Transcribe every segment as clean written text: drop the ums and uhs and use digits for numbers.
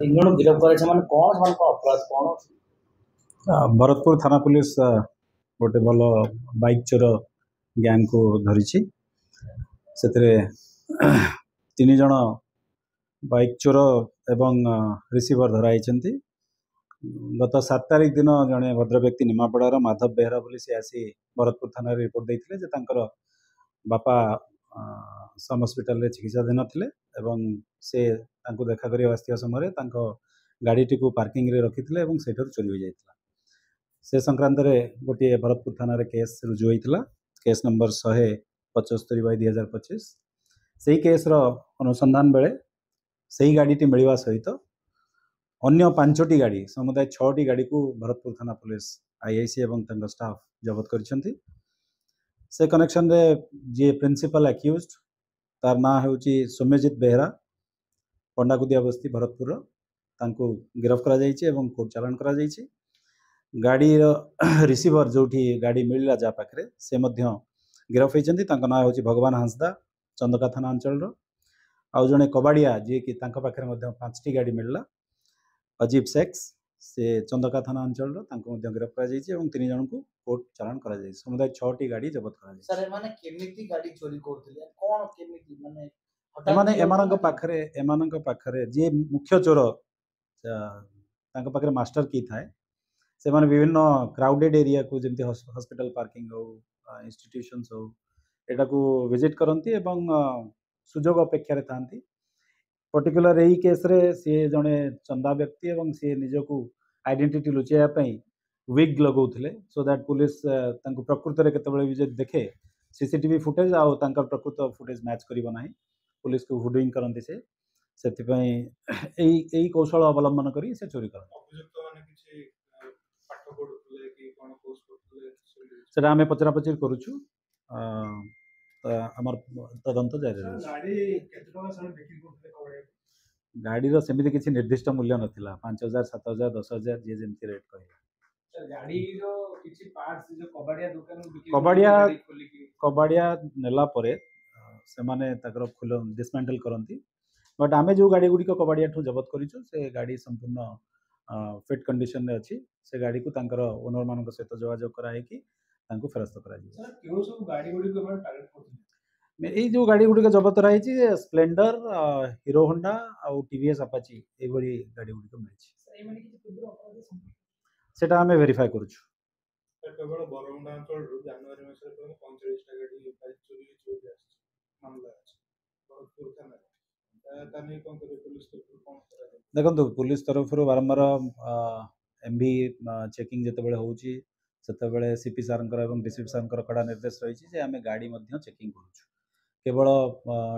तीन जन गिरफ्त करे माने कौन मान अपराध कौन? भरतपुर थाना पुलिस गोटे भल बाइक चोर गैंग को धरी से तीन जन बाइक चोर एवं रिसीवर धराई। गत 7 तारिख दिन जड़े भद्र व्यक्ति निमापड़ार माधव बेहरा बोली सी आसी भरतपुर थाना रिपोर्ट देते बापा सम हस्पिटाल चिकित्साधीन थे एवं से देखा करने आसवा समय गाड़ी टी पार्किंग रे रखी से चोरी हो जाता से संक्रांत गोटे भरतपुर थाना केस रुजु होता केस नंबर 175/2025 से केस अनुसंधान बेले से गाड़ी मिलवा सहित अन्य 5टी गाड़ी समुदाय 6टी गाड़ी को भरतपुर थाना पुलिस आईआईसी एवं स्टाफ जबत कर से कनेक्शन रे जी प्रिंसिपल एक्यूज तार ना हूँ सौम्यजित बेहरा पंडाकुदिया बस्ती भरतपुर गिरफ्त कर कोर्ट चालान कर गाड़ी रिसीवर जो गाड़ी मिलला जा पाखे से गिरफ्त होती ना हूँ भगवान हांसदा चंदका थाना अंचल आउ जड़े कबाड़िया जी की पाखे 5टी गाड़ी मिलला अजीब सेक्स से चंदका थाना अंचल गिरफ्त कर 3 जन को कोर्ट चालान कर समुदाय 6टी गाड़ी जबत कर जी मुख्य चोर पाखे मास्टर की थाए से माने विभिन्न क्राउडेड एरिया को जमी हॉस्पिटल पार्किंग हो इंस्टीट्यूशंस हो एटा को विजिट करती सुजोग अपेक्षा था पर्टिकुलर यही केस रे सी जड़े चंदा व्यक्ति एवं सी निजक आइडेंटिटी लुचाइवाई विग लगौले सो दैट पुलिस प्रकृत में केतबे देखे सीसीटीवी फुटेज आउ प्रकृत फुटेज मैच करना पुलिस को हुडिंग करती से कौशल अवलंबन कर चोरी कर आम पचरा पचर करुचु तदंत जारी गाड़ी सेमती किसी निर्दिष्ट मूल्य नाला 5,000 7,000 10,000 जी जमी रेट कबाड़िया नेला परे से माने डिसमेंटल करती बट आमे जो गाड़ी गुड़िक कबाड़िया ठू जबत करूँ से गाड़ी संपूर्ण फिट कंडीशन रे अच्छी से गाड़ी को ओनर मान सहित जोगाजोग कराई फेरस्त कर यही जो गाड़ी गुड़िक जबत कराई स्प्लेंडर हीरो होंडा आउ टीवीएस अपाची ये गाड़ी गुड़िक मिली सेटा आमे वेरीफाई करूछु केवल बरमुंडा अंचल जनवरी मास 45 टा गाड़ी बाइक चोरी चोरी मामला अछि भरतपुर थाना देखो पुलिस तरफ बारंबार एमबी चेकिंग जिते होची से सीपी सार डीसीपी सार कड़ा निर्देश रही आम गाड़ी चेकिंग करुँ केवल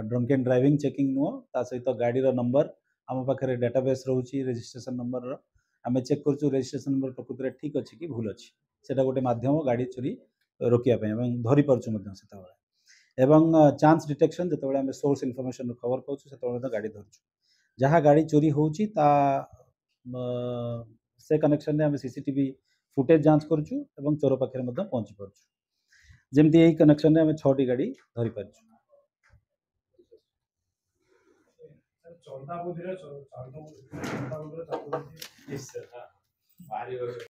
ड्रंक एंड ड्राइविंग चेकिंग नुह ता सहित गाड़ी नंबर आम पाखे डेटाबेस रोचे रजिस्ट्रेशन नंबर आम चेक करूँ रजिस्ट्रेशन नंबर प्रकृत में ठीक अच्छी कि भूल अच्छी से गोटे मध्यम गाड़ी चोरी रोकने धरी पार्छ एवं चांस डिटेक्शन जो आम सोर्स इनफॉरमेशन खबर पाऊँ से गाड़ी धरचु जहाँ गाड़ी चोरी होची ता से कनेक्शन में आम सीसीटीवी फुटेज जांच करुँ चोर पाखे पहुँची पार्छु जमती यही कनेक्शन में आम 6टी गाड़ी धरी पार्छु